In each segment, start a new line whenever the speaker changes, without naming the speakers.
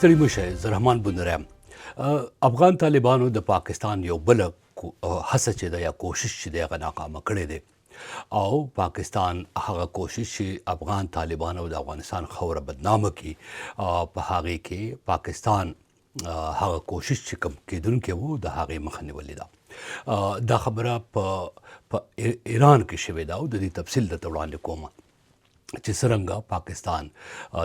ستړي مه شئ، زه رحمان بندری یم. افغان طالبانو د پاکستان یو بله هڅه چې ده یا کوشش چې دی هغه ناکامه کړی دی او پاکستان هغه کوشش چې افغان طالبانو د افغانستان خاوره بدنامه کړي په هغې کې پاکستان هغه کوشش چې کوم کیدونکی و د هغې مخه نیولې ده. دا خبره په ایران کې شوې ده او د دې تفصیل درته وړاندې کومه چې څرنګه پاکستان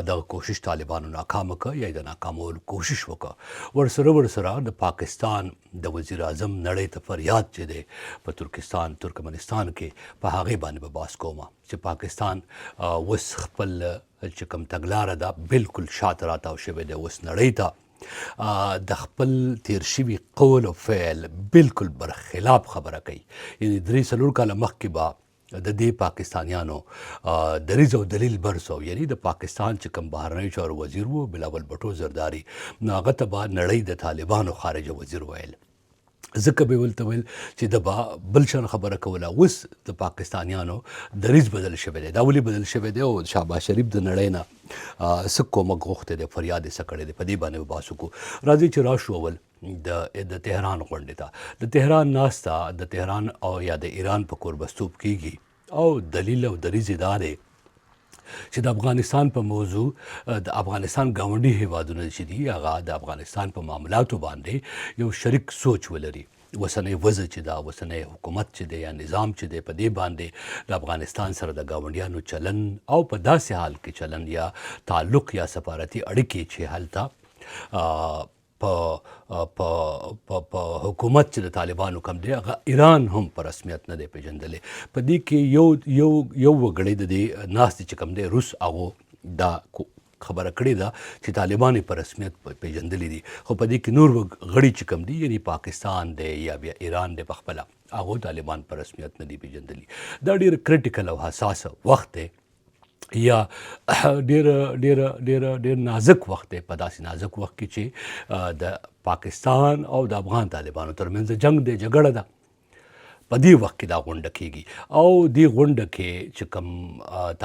دغه کوشش طالبانو ناکامه کړه یا د ناکامولو کوشش وکړه. ورسره د پاکستان د وزیر اعظم نړۍ ته فریاد چې دی په ترکمنستان کې په هغې باندې به بحث کومه چې پاکستان اوس خپل چې کوم تګلاره ده بالکل شاته راتاو شوی دی. اوس نړۍ ته د خپل تیر شوي قول او فعل بالکل برخلاف خبره کوي. یعنې 3-4 کاله مخکې به د دې پاکستانیانو دریځ او دلیل برسو، یعنی د پاکستان چې کوم بهرنیو چارو وزیر و بلاول بټو زرداري، نو هغه ته به نړۍ د طالبانو خارجه وزیر ویل، ځکه به ولته ویل چې د به بل شان خبره کوله. اوس د پاکستانیانو دریځ بدل شوی دی. دا ولې بدل شوی دی او شهباز شریف د نړۍ نه څه کومک غوښتی دی، فریاد یې څه کړی دی، په دې باندې به بحث وکړو. راځئ چې راشو اول د تهران غونډې ته. د تهران ناسته د تهران او یا د ایران په کوربستوب کیږي او دلیل او دریځ یې دا دی چې د افغانستان په موضوع د افغانستان ګاونډي هیوادونه چې دي هغه د افغانستان په معاملاتو باندې یو شریک سوچ ولري. اوسنی وضع چې دا اوسنی حکومت چې دی یا نظام چې دی په دې باندې د افغانستان سره د ګاونډیانو چلن او په داسې حال کې چلن یا تعلق یا سفارتي اړیکې چې هلته په حکومت چې د طالبانو کم دی هغه ایران هم په رسمیت نه دی پیژندلی. په دې کې یو وګړی د دې ناستې چې کم دی روس هغو دا خبره کړې ده چې طالبان په رسمیت پیژندلی دي، خو په دې کې نور غړي چې کم دي یعنی پاکستان دی یا بیا ایران دی پخپله هغو طالبان په رسمیت نه دي پیژندلی. دا ډېر کرټیکل او حساس وخت دی یا ډېر نازک وخت دی. په داسې نازک وخت کې چې د پاکستان او د افغان طالبانو ترمنځ جنگ دی، جګړه ده، په دې وخت کې دا غونډه کیږي او دې غونډه کې چې کوم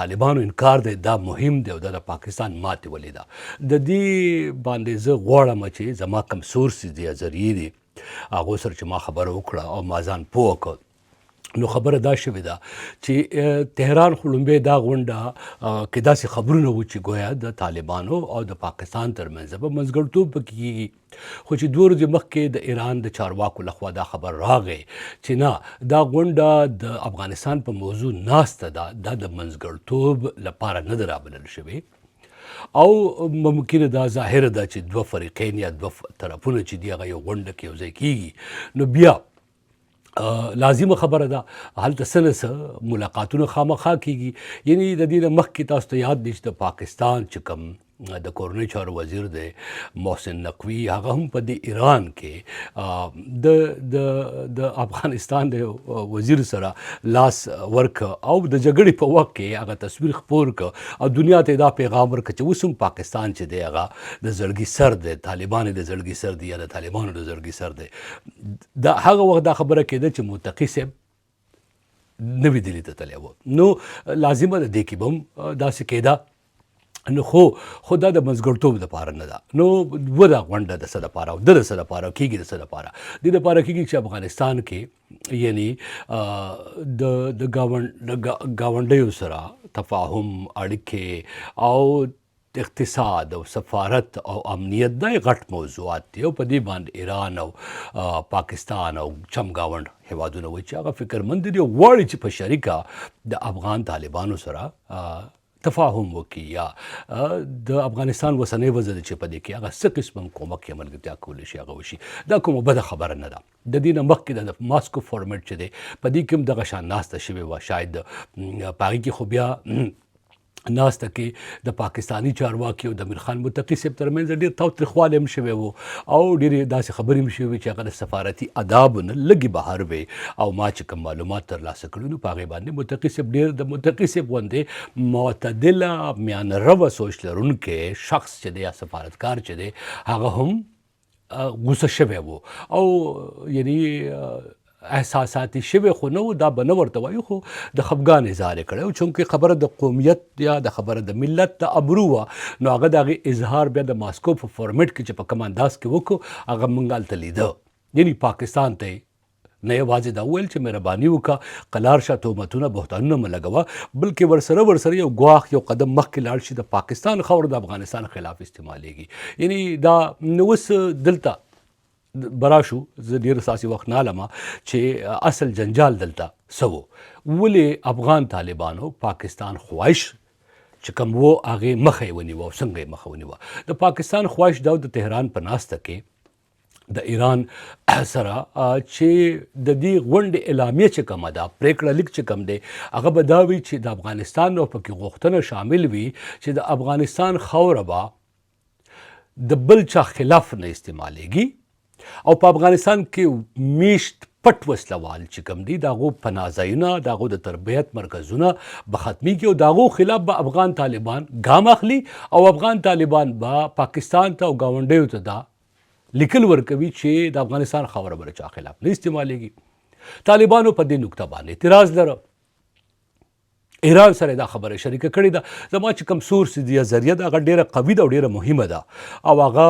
طالبانو انکار دی دا مهم دی او دا د پاکستان ماتې ولې ده. د دې باندې زه غواړم چې زما کوم سورسز دي یا ذریعې دي هغو سره چې ما خبره وکړه او ما ځان پوه کړ، نو خبره دا شوې ده چې تهران خو لومبی دا غونډه کې داسې خبرونه وو چې گویا د طالبانو او د پاکستان ترمنځ به منځګړیتوب پکې کېږي، خو چې 2 ورځې مخکې د ایران د چارواکو لخوا دا خبر راغی چې نه دا غونډه د افغانستان په موضوع ناسته ده، دا د منځګړیتوب لپاره نه ده رابلل شوې او ممکنه دا ظاهره ده چې 2 فریقین یا 2 طرفونه چې دي هغه یو غونډه کې یو ځای کېږي. نو بیا لازمه خبره ده هلته څه نه څه ملاقاتونه خامخا کیږي. یعنی د دې نه مخکې تاسو ته یاد دی چې د پاکستان چې کوم د کورنۍ چارو وزیر دی محسن نقوي هغه هم په دې ایران کې د افغانستان د وزیر سره لاس ورک او د جګړې په وخت کې هغه تصویر خپور کړ او دنیا ته دا پیغام ورکړ چې اوس هم پاکستان چې دی هغه د زړګي سر دی، طالبان د زړګي سر دی یا د طالبانو د زړګي سر دی. دا هغه وخت دا خبره کېده چې متقي صاحب نوي دلي ته تللی و، نو لازمه ده دې کې به هم داسې کېده. نو خو دا د منځګړیتوب دپاره نه ده. نو دا غونډه د څه دپاره او د څه دپاره کېږي، د څه دپاره دې دپاره کېږي چې افغانستان کې یعنی د ګاونډیو سره تفاهم، اړیکې او اقتصاد او سفارت او امنیت دا غټ موضوعات دي او په دې باندې ایران او پاکستان او چمګاونډ هیوادونه وایي چې هغه فکرمند دي او غواړي چې په شریکه د افغان طالبانو سره تفاهم وکړي یا د افغانستان وسنۍ وضع چې په دې کې هغه څه قسم کومک یا ملګرتیا کولی شي هغه وشي. دا کومه بده خبره نه ده. د دې نه مخکې د ماسکو فورمټ چې دی په دې کې هم دغه شان ناسته شوې وه، شاید په هغې کې خو بیا ناسته کې د پاکستانی چارواکي او د امیر خان متقي صاحب ترمنځ ډېر تاوتریخوالی هم شوی و او ډېرې داسې خبرې هم شوې وې چې هغه د سفارتي آدابو نه لږې بهر وې او ما چې کوم معلومات ترلاسه کړي نو په هغې باندې متقي صاحب ډېر د متقي صاحب غوندې معتدله میانه روه سوچ لرونکی شخص چې دی یا سفارتکار چې دی هغه هم غوسه شوی و او یعنی احساساتي شوی خو نه و، دا به نه ورته وایو، خو د خفګان اظهار یې کړی و. چونکې خبره د قومیت یا د خبره د ملت د ابرو وه، نو هغه د هغې اظهار بیا د ماسکو په فورمټ کې چې په کوم انداز کې وکړو، هغه موږ هلته لیده. یعنې پاکستان ته یې نه یوازې دا وویل چې مهرباني وکړه، قلار شه، تهمتونه بهتانونه مه لګوه، بلکې ورسره یو ګواښ، یو قدم مخکې لاړ شي، د پاکستان خاوره د افغانستان خلاف استعمالېږي. یعنې دا نو اوس دلته براشو، زه ډېر ستاسې وخت نه علمه چې اصل جنجال دلته څه و. ولې افغان طالبانو پاکستان خواهش چې کوم و هغې مخه یې ونیوه او څنګه یې مخه ونیوه؟ د پاکستان خواهش دا د تهران په ناسته کې د ایران سره چې د دې غونډې اعلامیه چې کومه ده، پرېکړه لیک چې کوم دی، هغه به دا وي چې د افغانستان او پکې غوښتنه شامل وي چې د افغانستان خاوره به د بل چا خلاف نه استعمالېږي، او په افغانستان کې میشت پټ وسلوال چې کوم دي، د هغو پناه ځایونه، د هغو د تربیت مرکزونه به ختمیږي، او د هغو خلاف به افغان طالبان ګام اخلي، او افغان طالبان به پاکستان ته او ګاونډیو ته دا لیکل ورکوي چې د افغانستان خاوره به د چا خلاف نه استعمالېږي. طالبانو په دې نکته باندې اعتراض لره. ایران سره دا خبره شریکه کړې ده. زما چې کوم سورس دی یا ذریعه ده، هغه ډېره قوي ده او ډېره مهمه ده، او هغه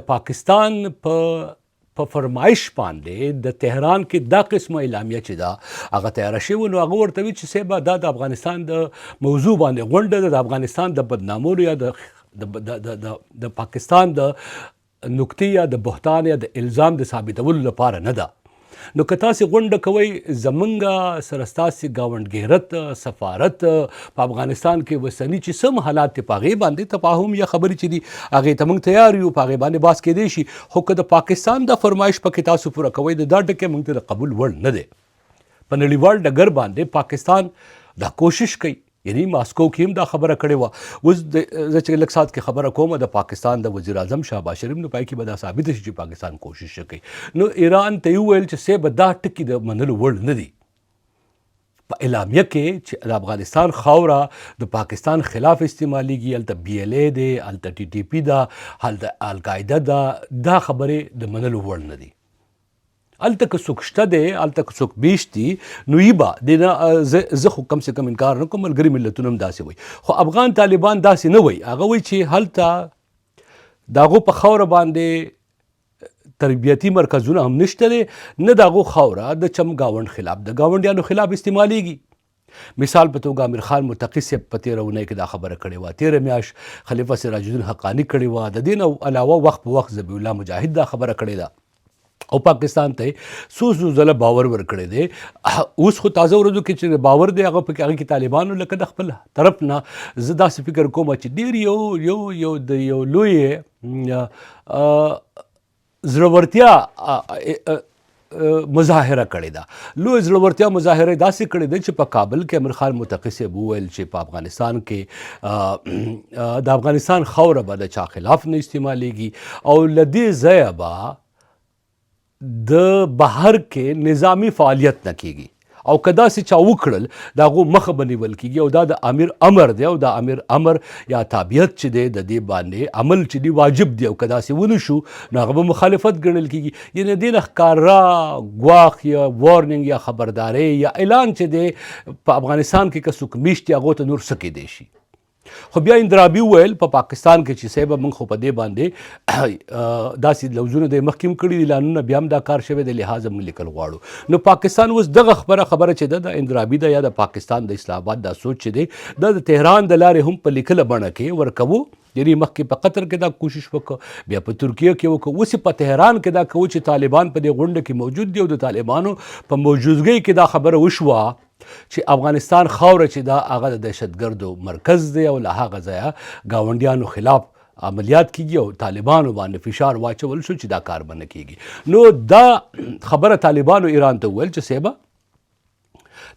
د پاکستان په فرمایش باندې د تهران کې دا قسمه اعلامیه چې ده هغه تیاره شوې، نو هغه ورته وي چې صاحبه دا د افغانستان د موضوع باندې غونډه ده، د افغانستان د بدنامولو یا د پاکستان د نکتې یا د بهتان یا د الزام د ثابتولو لپاره نه ده. نو که تاسې غونډه کوئ، زمونږ سره ستاسې ګاونډګیرت سفارت په افغانستان کې وسني چې څه حالات دي، په هغې باندې تفاهم یا خبرې چې دي هغې ته موږ تیار یو، په هغې باندې بحث کیدی شي. خو که د پاکستان د فرمایش پکې تاسو پوره کوئ، د دا ټکی موږ ته د قبول وړ نه دی. په نړیوال ډګر باندې پاکستان دا کوشش کوي، یعنی ماسکو کې هم دا خبره کړې وه. اوس زه چې لږ ساعت کې خبره کوم د پاکستان د وزیر اعظم شهباز شریف، نو پای کې به دا ثابته شي چې پاکستان کوشش کوي. نو ایران ته یې وویل چې صاحب دا ټکي د منلو وړ نه دي. په اعلامیه کې چې د افغانستان خاوره د پاکستان خلاف استعمالېږي، هلته BLA دی، هلته TTP ده، هلته القاعده ده، دا خبرې د منلو وړ نه دي. هلته که څوک شته دی، هلته که څوک بیش دي، نو یي به د نه زه خو کم سے کم انکار نه کوم، ملګري ملتونه هم داسې وایي، خو افغان طالبان داسې نه وایي. هغه وایي چې هلته د هغو په خاوره باندې تربیتي مرکزونه هم نشته دی، نه د هغو خاوره د چم ګاونډ خلاف، د ګاونډیانو خلاف استعمالېږي. مثال په توګه امیر خان متقي صاحب په تېره اونۍ کې دا خبره کړې وه، تېره میاشت خلیفه سراج الدین حقاني کړې وه، د دې نه علاوه وخت په وخت ذبیح الله مجاهد دا خبره کړې ده، او پاکستان ته څو ځله باور ورکړی دی. اوس خو تازه ورځو کې چې باور دی هغه پکې کې طالبانو لکه د خپل طرف نه زه داسې فکر کوم چې ډېر د یو لوی زړورتیا مظاهره کړې ده. لوی زړورتیا مظاهره داسې کړې ده چې په کابل کې امیر خان متقي صاحب وویل چې په افغانستان کې د افغانستان خاوره به د چا خلاف نه استعمالېږي، او له دې ځایه به د بهر کې نظامی فعالیت نه کیږي، او که داسې چا وکړل د هغو مخه به نیول کیږي، او دا د امیر امر دی، او د امیر امر یا تابعیت چې دی د دې باندې عمل چې دی واجب دی، او که داسې ونه شو نو هغه به مخالفت ګڼل کیږي. یعنې دې نه ښکاره ګواښ یا وارننګ یا خبرداری یا اعلان چې دی په افغانستان کې که څوک میشت دی هغو ته نور څه کیدی شي. خو بیا اندرابي وویل په پاکستان کې چې صاحب موږ خو په دې باندې داسې لوظونه د مخکې هم کړي دي، اعلانونه بیا هم دا کار شوی دی، لحاظه موږ لیکل غواړو. نو پاکستان اوس دغه خبره چې ده د اندرابي ده یا د پاکستان د اسلام آباد دا سوچ چې دی دا د تهران د لارې هم په لیکله بڼه کې ورکوو. یعنې مخکې په قطر کې دا کوشش وکړو، بیا په ترکیه کې وکړو، اوس په تهران کې دا کوو چې طالبان په دې غونډه کې موجود دي، او د طالبانو په موجودګۍ کې دا خبره وشوه چې افغانستان خاوره چې دا هغه د دهشتګردو مرکز دی، او له هغه ځایه ګاونډیانو خلاف عملیات کیږي، او طالبانو باندې فشار واچول شو چې دا کار به نه کیږي. نو دا خبره طالبانو ایران ته وویل چې صاحبه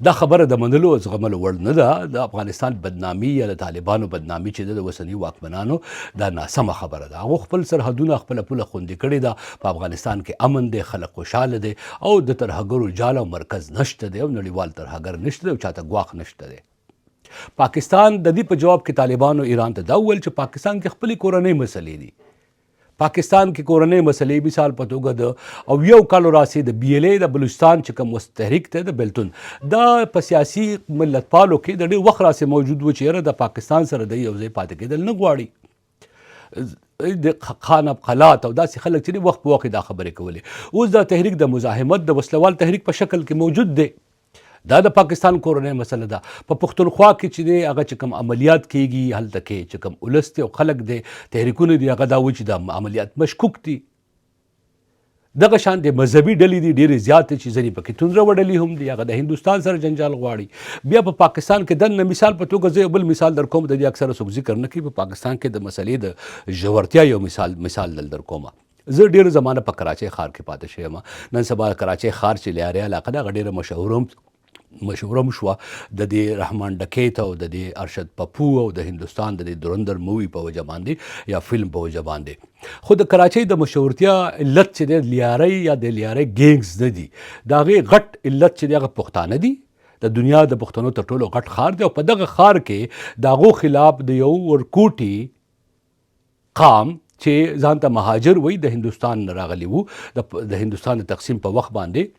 دا خبره د منلو او زغملو وړ نه ده. د افغانستان بدنامي یا د طالبانو بدنامي چې د اوسني واکمنانو دا ناسمه خبره ده. هغو خپل سرحدونه خپله پوله خوندي کړې ده، په افغانستان کې امن دی، خلک خوشحاله دی، او د ترهګرو جال او مرکز نشته دی، او نړیوال ترهګر نشته دی، او چاته ګواښ نشته دی. پاکستان د دې په جواب کې طالبانو ایران ته دا وویل چې پاکستان کې خپلې کورنۍ مسلې دي، پاکستان کې کورنۍ مسلې مثال په توګه د او یو کالو راسي د بي ال اي د بلوچستان چې کوم تحریک ته د بلتون دا په سیاسي ملت پالو کې د ډېر وخت راسي موجود و چې د پاکستان سره د یو ځای پاتې کېدل نه غواړي د خان ابقلات او داسې خلک چې وخت په وخت دا خبرې کولې. اوس دا تحریک د مزاحمت د وسلوال تحریک په شکل کې موجود دی. دا د پاکستان کورنۍ مسله ده. په پښتونخوا کې چې دی هغه چې کوم عملیات کیږي هلته کې چې کوم ولس دی او خلک دی تحریکونه دي هغه دا و چې د عملیات مشکوک دي. دغه شان د مذهبي ډلې دي ډېرې زیاتې چې ځینې پکې توندروه ډلې هم دي هغه د هندوستان سره جنجال غواړي. بیا په پاکستان کې دننه مثال په توګه زه بل مثال در کوم د دې اکثره څوک ذکر نه کوي. په پاکستان کې د مسلې د ژورتیا یو مثال در کوم. زه ډېر زمانه په کراچۍ ښار کې پاتې شوی یم. نن سبا کراچۍ ښار چې لیاریا علاقه ده هغه ډېره مشهوره شوه د دې رحمان ډکیت او د دې ارشد پپو او د هندوستان د دې درندر مووي په وجه باندې یا فلم په وجه باندې. خو د کراچۍ د مشهورتیا علت چې د لیارۍ یا د لیارۍ ګینګز نه دي د هغې غټ علت چې دی هغه پښتانه دي. د دنیا د پښتنو تر ټولو غټ ښار دی او په دغه ښار کې د هغو خلاف د یو ورکوټي قام چې ځان ته مهاجر وایي د هندوستان نه راغلي وو د هندوستان د تقسیم په وخت باندې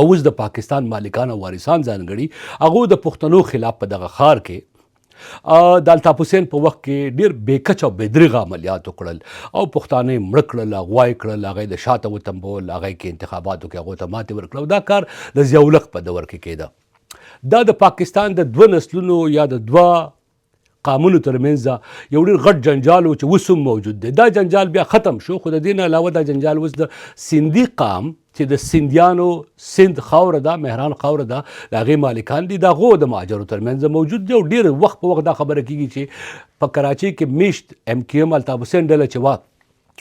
او اوس د پاکستان مالکان او وارثان ځانګړي هغو د پښتنو خلاف په دغه ښار کې د الطاف حسین په وخت کې ډېر بېکچه او بېدرغه عملیات وکړل او پښتانه یې مړه کړل اغوا یې کړل هغه یې د شاته وتمبول هغه یې کې انتخاباتو کې هغو ته ماتې ورکړه او دا کار د ضیاءالحق په دور کې کېده. دا د پاکستان د دوه نسلونو یا د دوه قامونو ترمنځ یو ډېر غټ جنجال و چې اوس هم موجود دی. دا جنجال بیا ختم شو خو د دې نه علاوه دا جنجال اوس د سیندي قام چې د سیندیانو سند خاوره ده مهران خاوره ده د هغې مالکان دي د هغو د مهاجرو ترمنځ موجود دی او ډېر وخت په وخت دا خبره کېږي چې په کراچۍ کې میشت ایم کیو ایم الطاف حسین ډله چې وه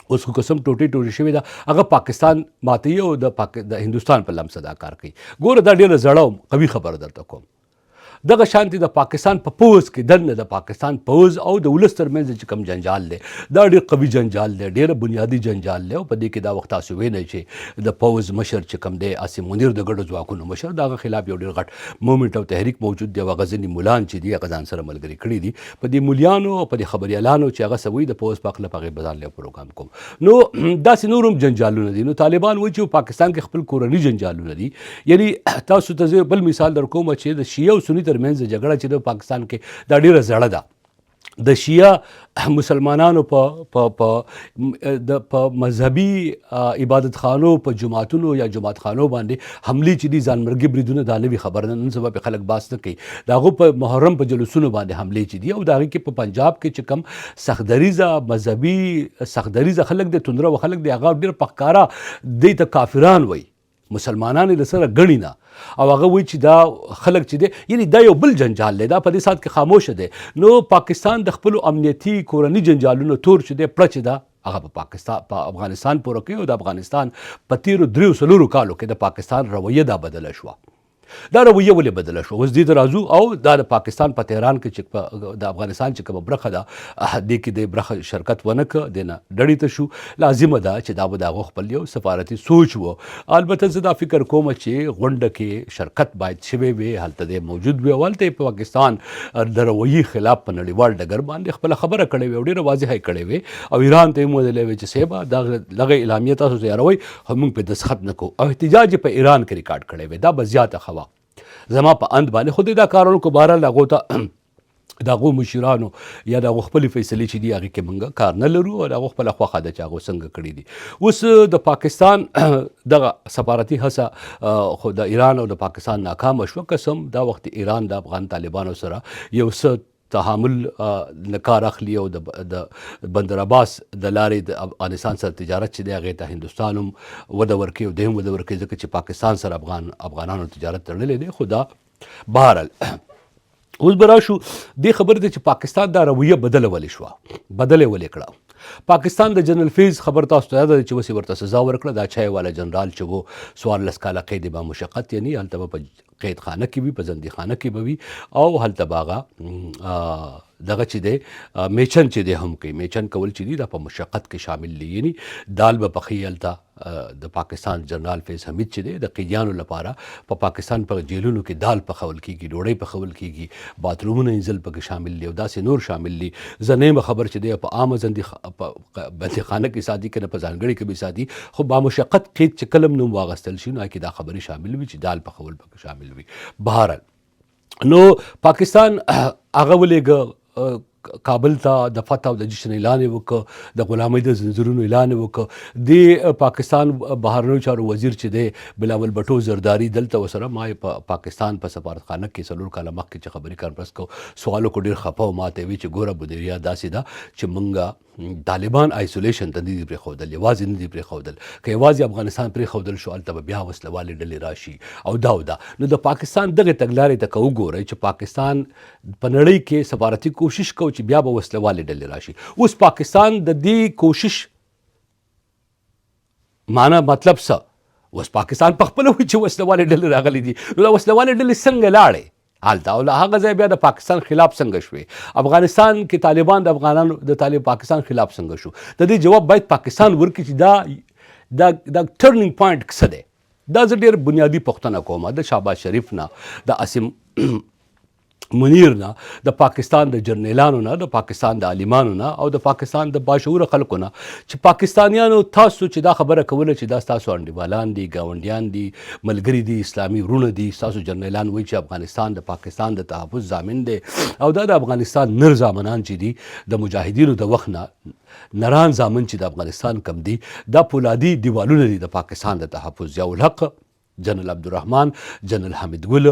اوس خو قسم ټوټې شوې ده هغه پاکستان ماتوي او د هندوستان په لمس دا کار کوي. ګوره دا ډېره زړه او قوي خبره درته کوم. دغه شانتي د پاکستان په پوز کې دننه د پاکستان پوز او د ولس ترمنځ چې کوم جنجال دی دا ډېر قوي جنجال دی ډېر بنیادي جنجال دی او په دې کې دا وخت تاسو وینئ چې د پوز مشر چې کوم دی عاصم منیر د ګډو ځواکونو مشر د هغه خلاف یو ډېر غټ مومنټ او تحریک موجود دی او هغه ځینې ملان چې دي هغه ځان سره ملګري کړي دي په دې مولیانو او په دې خبریالانو چې هغه څه وایي د پوز په هکله په هغې به ځان له پروګرام کوم. نو داسې نور هم جنجالونه دي. نو طالبان وایي چې پاکستان کې خپل کورني جنجالونه دي. یعنی تاسو ته زه بل مثال در کوم چې د شیعه او سني ترمنځ جګړه چې د پاکستان کې دا ډیره زړه ده. د شیعه مسلمانانو په مذهبي عبادت خانو په جماعتونو یا جماعت خانو باندې حملې چې دي ځانمرګي بریدونه دا نوي خبر نن سبا په خلک باس نه کوي. د هغو په محرم په جلوسونو باندې حملې چې دي او د هغې کې په پنجاب کې چې کوم سختدریزه مذهبي سختدریزه خلک دی توندروه خلک دی هغه ډېر په ښکاره دوی ته کافران وایي مسلمانان یې له سره ګڼي نه او هغه وایي چې دا خلک چې دی یعنی دا یو بل جنجال دی دا په دې ساعت کې خاموشه دی. نو پاکستان د خپلو امنیتي کورني جنجالونو تور چې دی پړه چې ده هغه په افغانستان پوره کوي او د افغانستان په تېرو 3-4 کالو کې د پاکستان رویه دا بدله شوه. دا رویه ولې بدله شوه اوس دې ته راځو او دا د پاکستان په تهران کې چې د افغانستان چې کومه برخه ده دې کې د برخه شرکت ونه کړه دې نه ډډې ته شو. لازمه ده چې دا به د هغو خپل یو سفارتي سوچ و. البته زه دا فکر کوم چې غونډه کې شرکت باید شوی وي هلته دی موجود وي او هلته یې په پاکستان د رویې خلاف په نړیوال ډګر باندې خپله خبره کړې وي او ډېره واضحه یې کړې وي او ایران ته یې ویلې وي چې صیبه دغه اعلامیه تاسو تیاروئ خو موږ پرې دستخط نه کوو او احتجاج یې په ایران کې ریکارډ کړی وی. دا به زیاته ښه زما په اند باندې خو دا کارونو کو بهرحال هغو ته د هغو مشرانو یا د هغو خپلې فیصلې چې دي هغې کې موږ کار نه لرو او د هغو خپله خوښه ده چې هغو څنګه کړي دي. اوس د پاکستان دغه سفارتي هڅه خو د ایران او د پاکستان ناکامه شوه. قسم دا وخت ایران د افغان طالبانو سره یو څه تحامل نه کار اخلي او د بندر عباس د لارې د افغانستان سره تجارت چې دی هغې ته هندوستان هم وده ورکوي او دی هم وده ورکوي ځکه چې پاکستان سره افغانانو تجارت تړلی دی. خو دا بهرحال اوس به راشو دې خبرې ته چې پاکستان دا رویه بدله ولې شوه بدله ولې کړه. پاکستان د جنرال فیض خبر تاسو ته یاده ده چې اوس یې ورته سزا ورکړه. دا چای والا جنرال چې و 14 کاله قید با مشقت یعنی هلته به په قید خانه کې وي په زندي خانه کې به وي او هلته به هغه دغه چې دی میچن چې دی هم کوي. میچن کول چې دي دا په مشقت کې شامل دي. یعنی دال به پخې هلته د پاکستان جنرال فیض حمید چې دی د قیدیانو لپاره په پاکستان په جیلونو کې دال پخول کېږي، ډوډۍ پخول کېږي، باترومونه انځل پکې شامل دي او داسې نور شامل دي. زه نه یم خبر چې دی په عامه بندیخانه کې ساتي که نه په ځانګړي کې به ساتي، خو با مشقت قید چې کلم نوم واغستل شي نو کې دا خبرې شامل وي چې دال پخول پکې شامل وي. بهرحال نو پاکستان هغه ولېږه کابل ته د فتح او د جشن اعلان یې وکړ، د غلامۍ د زنځیرونو اعلان یې وکړ. د پاکستان بهرنیو چارو وزیر چې دی بلاول بټو زرداري دلته ورسره ما یې په پاکستان په سفارتخانه کې 4 کاله مخکې چې خبري کانفرنس کو سوال وکړو، ډېر خفه و. ما ته وی چې ګوره بودیریا داسې ده چې موږ طالبان آیسولیشن ته نه دي پرېښودل، یوازې نه دي پرېښودل. که یوازې افغانستان پرېښودل شو هلته به بیا وسلوالې ډلې راشي او دا او دا. نو د پاکستان دغې تګلارې ته که وګورئ چې پاکستان په نړۍ کې سفارتي کوشش کو چې بیا به وسلوالې ډلې راشي. اوس پاکستان د دې کوشش معنا مطلب څه؟ اوس پاکستان په خپله وایي چې وسلوالې ډلې راغلي دي. نو دا وسلوالې ډلې څنګه لاړې هلته او له هغه ځای بیا د پاکستان خلاف څنګه شوې؟ افغانستان کې طالبان د افغانانو د پاکستان خلاف څنګه شو؟ د دې جواب باید پاکستان ورکړي چې دا ټرنینګ پوینټ څه دی. دا زه ډېر بنیادي پوښتنه کوم د شهباز شریف نه، د عاصم منیر نه، د پاکستان د جرنیلانو نه، د پاکستان د عالمانو نه او د پاکستان د باشعوره خلکو نه چې پاکستانیانو تاسو چې دا خبره کوله چې دا ستاسو انډیوالان دي، ګاونډیان دي، ملګري دي، اسلامي وروڼه دي، ستاسو جرنیلان وایي چې افغانستان د پاکستان د تحفظ ضامن دی او دا د افغانستان نر زامنان چې دي د مجاهدینو د وخت نه نران زامن چې د افغانستان کم دي دا پولادي دیوالونه دي د پاکستان د تحفظ. ضیاء الحق، جنرال عبدالرحمن، جنرال حامد ګل،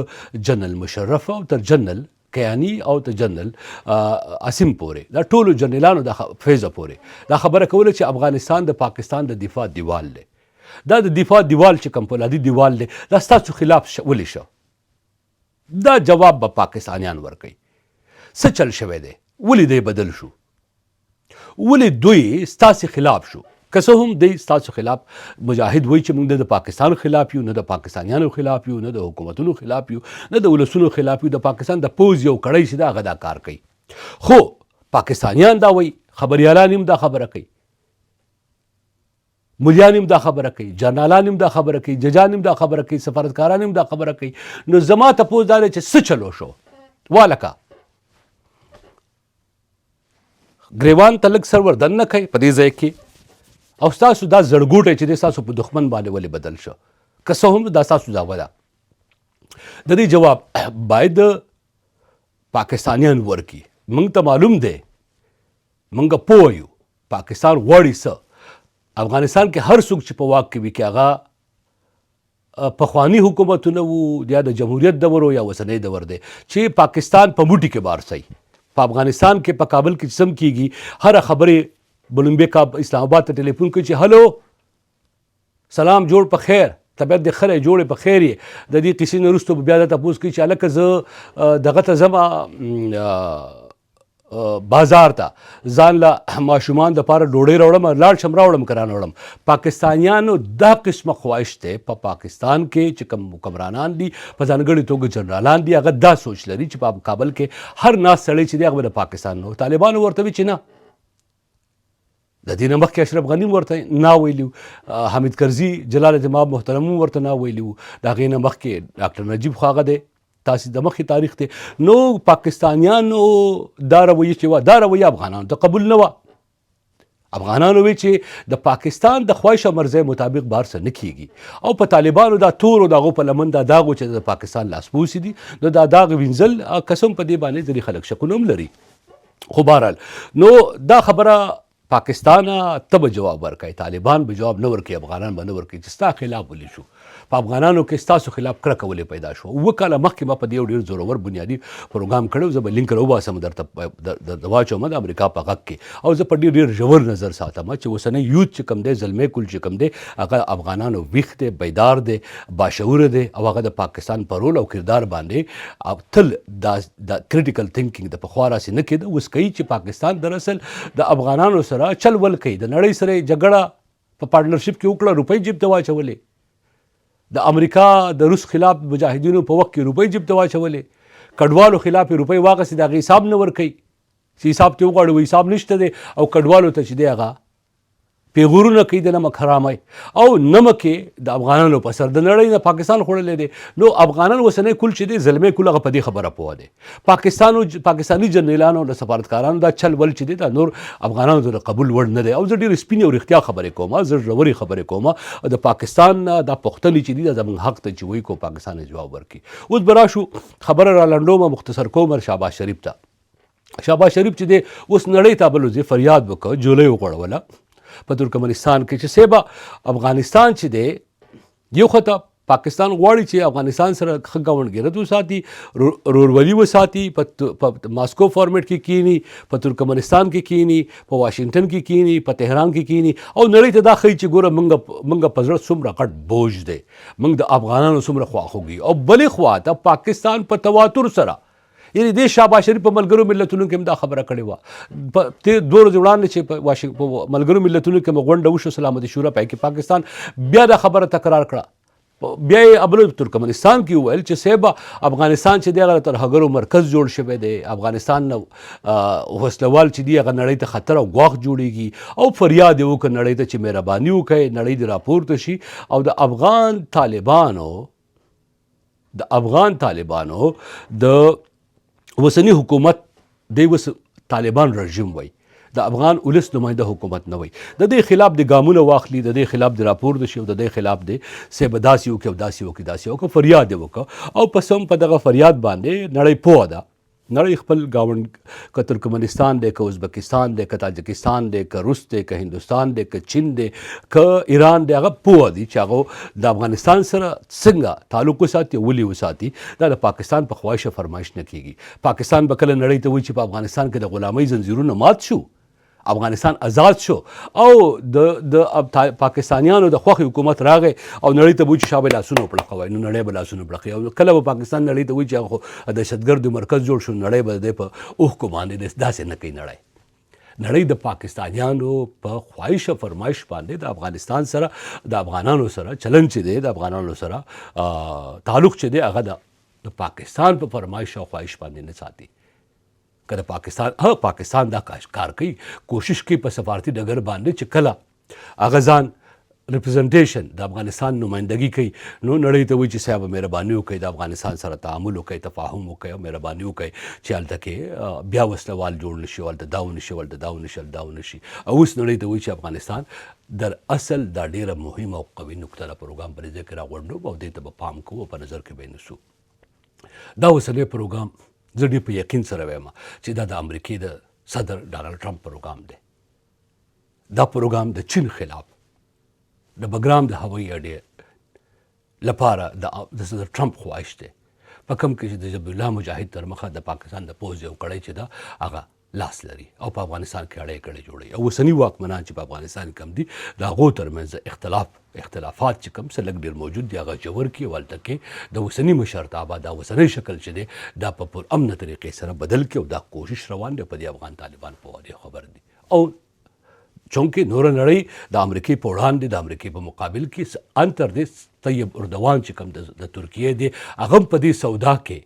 جنرال مشرف او تر جنرال کیانی او تر جنرال عاصم پورې دا ټولو جنرالانو د فیضه پورې دا خبره کوله چې افغانستان د پاکستان د دفاع دیوال دی. دا د دفاع دیوال چې کوم پولادي دیوال دی دا ستاسو خلاف ولې شو؟ دا جواب به پاکستانیان ورکوي. څه چل شوی دی؟ ولې دی بدل شو؟ ولې دوی ستاسې خلاف شو؟ که څه هم دی ستاسو خلاف مجاهد وایي چې موږ د پاکستان خلاف یو، نه د پاکستانیانو خلاف یو، نه د حکومتونو خلاف یو، نه د ولسونو خلاف یو. د پاکستان د پوځ یو کړی چې دا هغه دا کار کوي. خو پاکستانیان دا وایي، خبریالان هم دا خبره کوي، ملیان هم دا خبره کوي، جرنالان هم دا خبره کوي، ججان هم دا خبره کوي، سفارتکاران هم دا خبره کوي. نو زما تپوس دا دی چې څه چلو شو؟ والکه ګریوان ته لږ سر وردن نه کوي په دې ځای کې او ستاسو دا زړګوټی چې دی ستاسو په دښمن باندې ولې بدل شو؟ که څه هم دا ستاسو دعوه ده. د دې جواب باید پاکستانیان ورکړي. موږ ته معلوم دی، موږ پوه یو پاکستان غواړي څه. افغانستان کې هر څوک چې په واک کې وي که هغه پخواني حکومتونه وو یا د جمهوریت دور یا اوسنی دور دی چې پاکستان په موټي کې بارسئ. په افغانستان کې په کابل کې سم کیږي هر خبرې بلومبے کا اسلام آباد ته ټلیفون کوي چې هلو سلام جوړ په خیر، طبیعت دې ښه دی، جوړې په خیر یې. د دې قصې نه وروسته به بیا دا تپوس کوي چې هلکه زه دغه ته ځم بازار ته ځان له ماشومان دپاره ډوډۍ راوړم، لاړ شم راوړم که رانه وړم. پاکستانیانو دا قسمه خواهش دی په پاکستان کې چې کوم حکمرانان دي په ځانګړې توګه جنرالان دي هغه دا سوچ لري چې په کابل کې هر ناست سړی چې دی هغه به د پاکستان نه. طالبانو ورته وي چې نه، د دې نه مخکې اشرف غني ورته نا ویلي وو، حامد کرزي جلالت مآب محترم ورته نا ویلي وو، د هغې نه مخکې ډاکټر نجیب خو هغه دی تاسې د مخکې تاریخ دی. نو پاکستانیانو دا رویه چې وه دا رویه افغانانو ته قبول نه وه. افغانانو وی چې د پاکستان د خواهش او مرضۍ مطابق بهر څه نه کیږي او په طالبانو دا تور او د هغو په لمن دا داغ و چې د پاکستان لاسپوڅي دي نو دا داغ وینځل قسم په دې باندې ځینې خلک شکونه هم لري. خو بهرحال نو دا خبره پاکستان ته به جواب ورکوي، طالبان به جواب نه ورکوي، افغانان به نه ورکوي چې ستا خلاف ولې شو. په افغانانو کې ستاسو خلاف کرکه ولې پیدا شو. 7 کاله مخکې ما په دې یو ډېر زورور بنیادي پروګرام کړی، زه به لینک راوباسم درته واچوم د امریکا په غږ کې، او زه په ډېر ژور نظر ساتم چې اوسنی یوت چې کوم دی، زلمی کل چې کوم دی، هغه افغانانو ویښ دی، بیدار دی، باشعوره دی او هغه د پاکستان په رول او کردار باندې تل دا کریټیکل تھنکینګ د پخوا راسې نه کېده، اوس کوي چې پاکستان دراصل د افغانانو سره چل ول کوي، د نړۍ سره جګړه په پارټنرشپ کې وکړه، روپۍ جیب ته واچولې، د امریکا د روس خلاف مجاهدینو په وخت کې روپۍ جیب ته واچولې، کډوالو خلاف روپۍ واغستې، د هغې حساب نه ورکوي. چې حساب ته وغواړي حساب نشته دی او کډوالو ته چې دی هغه پیغورونه کوي د نمک حرامۍ او نمک یې د افغانانو په سر د نړۍ نه پاکستان خوړلی دی. نو افغانان اوسنی کل چې دی زلمی کل هغه په دې خبره پوه دی. پاکستاني جنرالانو د سفارتکارانو دا چل ول چې دی دا نور افغانانو ته د قبول وړ نه دی. او زه ډېرې سپینې او رښتیا خبرې کوم، زه ژورې خبرې کوم. د پاکستان نه دا پوښتنې چې دي دا زموږ حق ته چې وایي کو پاکستان جواب ورکړي. اوس به راشو خبره را لنډومه مختصر کوم شهباز شریف ته. شهباز شریف چې دی اوس نړۍ ته بلوځي فریاد وکړه جولۍ وغوړوله په ترکمنستان کې چې سیبه افغانستان چې دی یو خطه پاکستان غواړي چې افغانستان سره ښه ګاونډګرت وساتي، رورولي وساتي، په ماسکو فارمیټ کې کینی، په ترکمنستان کې کینی، په واشنگټن کې کینی، په تهران کې کینی او نړۍ ته دا ښیي چې ګوره موږ په زړه څومره غټ بوج دی، موږ د افغانانو څومره خواخوږي. او بلې خوا ته پاکستان په تواتر سره یعنی د شهباز شریف په ملګرو ملتونو کې هم دا خبره کړې وه. په 2 ورځې وړاندې چې په ملګرو ملتونو کې غونډه وشو سلامتي شورا پای کې پاکستان بیا دا خبره تکرار کړه. بیا یې ابلو ترکمنستان کې وویل چې صاحب افغانستان چې دی هغه تر هګرو مرکز جوړ شوی دی، افغانستان نه وسلوال چې دی هغه نړۍ ته خطر او ګواښ جوړیږي او فریاد یې وکړه نړۍ ته چې مهرباني وکړئ، نړۍ دې راپورته شي. او د افغان طالبانو د اوسنی حکومت دی اوس طالبان رژیم وای، د افغان ولس نماینده حکومت نه وای، د دې خلاف د ګامونه واخلي، د دې خلاف د راپور د شي او د دې خلاف د سیب داسې وکړي او داسې وکړي فریاد یې وکړه. او پس هم په دغه فریاد باندې نړۍ پوه ده، نړۍ خپل ګاونډ که ترکمنستان دی، که ازبکستان دی، که تاجکستان دی، که روس دی، که هندوستان دی، که چین دی، که ایران دی، هغه پوه دي چې هغه د افغانستان سره څنګه تعلق وساتي، ولې وساتي. دا د پاکستان په خواهش فرمایش نه کیږي. پاکستان به کله نړۍ ته وایي چې په افغانستان کې د غلامۍ زنځیرونه مات شو، افغانستان آزاد شو او د پاکستانیانو د خوښې حکومت راغی او نړۍ ته وایي چې شابه لاسونه وپړقوئ، نو نړۍ به لاسونه پړقوي. او کله به پاکستان نړۍ ته وایي چې هغه دهشتګردو مرکز جوړ شو، نړۍ به د دې په اوښکو باندې داسې نه کوي. نړۍ د پاکستانیانو په خواهش فرمایش باندې د افغانستان سره د افغانانو سره چلن چې دی، د افغانانو سره تعلق چې دی هغه د پاکستان په فرمایش او خواهش باندې نه ساتي. که د پاکستان دا کار کوي، کوشش کوي په سفارتي ډګر باندې چې کله هغه ځان ریپرزنټیشن د افغانستان نمایندګي کوي، نو نړۍ ته وایي چې صاحب مهرباني وکړئ د افغانستان سره تعامل وکړئ، تفاهم وکړئ او مهرباني وکړئ چې هلته کې بیا وسلوال جوړ نه شي، هلته دا ونه شي، هلته دا ونه شي، هلته دا ونه شي. او اوس نړۍ ته وایي چې افغانستان در اصل دا ډیره مهمه او قوي نقطه ده. پروګرام په دې کې راغونډو او دې ته به پام کوو، په نظر کې به نیسو. دا اوسنی پروګرام زه ډېر په یقین سره وایم چې دا د امریکې د صدر ډانلډ ټرمپ پروګرام دی. دا پروګرام د چین خلاف د بګرام د هوایي اډې لپاره د صدر ټرمپ خواهش دی، په کوم کې چې د جبر الله مجاهد تر مخه د پاکستان د پوځ یو کړی چې دا هغه لاس لري او په افغانستان کې اړې جوړوي. او اوسني واکمنان چې په افغانستان کې کم دي د هغو ترمنځ اختلافات چې کوم څه لږ ډېر موجود دي هغه ژور کړي او هلته کې د اوسني مشرتابه دا اوسنی شکل چې دی دا په پرامنه طریقې سره بدل کړي او دا کوشش روان دی. په دې افغان طالبان په دې خبر دي او چونکې نوره نړۍ د امریکې په وړاندې د امریکې په مقابل کې انتر دې طیب اردوان چې کوم د ترکیې دی هغه په دې سودا کې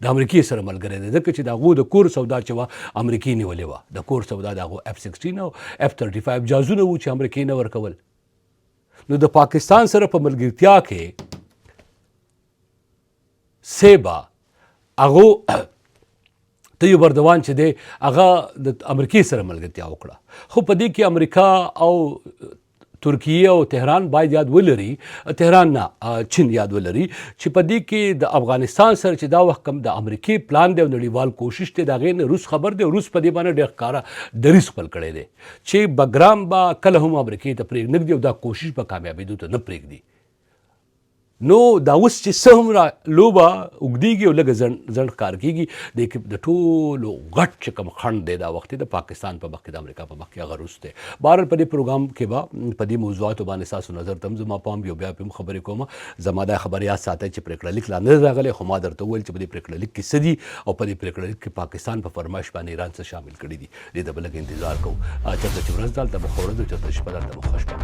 د امریکې سره ملګری دی، ځکه چې د هغو د کور سودا چې وه امریکې نیولې وه، د کور سودا د هغو F-16 او F-35 جازونه وو چې امریکې نه ورکول. نو د پاکستان سره په ملګرتیا کې سیبا هغو طیب اردوان چې دی هغه د امریکې سره ملګرتیا وکړه. خو په دې کې امریکا او ترکیه او تهران باید یاد ولري، تهران نه چین یاد ولري چې په دې کې د افغانستان سره چې دا وخت کم د امریکې پلان دی او نړیوال کوشش دی د هغې نه روس خبر دی. روس په دې باندې ډېر ښکاره دریځ خپل کړی دی چې بګرام به کله هم امریکې ته پرېږ نه ږدي او دا کوشش به کامیابېدو ته نه پرېږدي. نو دا اوس چې څه هم را لوبه اوږدېږي او لږه ځنډ ښکار کېږي، د ټولو غټ چې کوم خنډ دی دا وخت د پاکستان په مخ کې د امریکا په مخ کې هغه روس دی. بهرحال په دې پروګرام کې به په دې موضوعاتو باندې ستاسو نظر ته هم زما پام بیا په هم خبرې کوم. زما دا خبر یاد ساتئ چې پرېکړه لیک لا نه دی راغلی، خو ما درته وویل چې په دې پرېکړه لیک کې څه دي او په دې پرېکړه لیک کې پاکستان په فرمایش باندې ایران څه شامل کړي دي. دې ته به لږ انتظار کوو، چېرته چې ورځ دلته به ښه ورځ وي، چېرته شپه دلته به ښه شپه.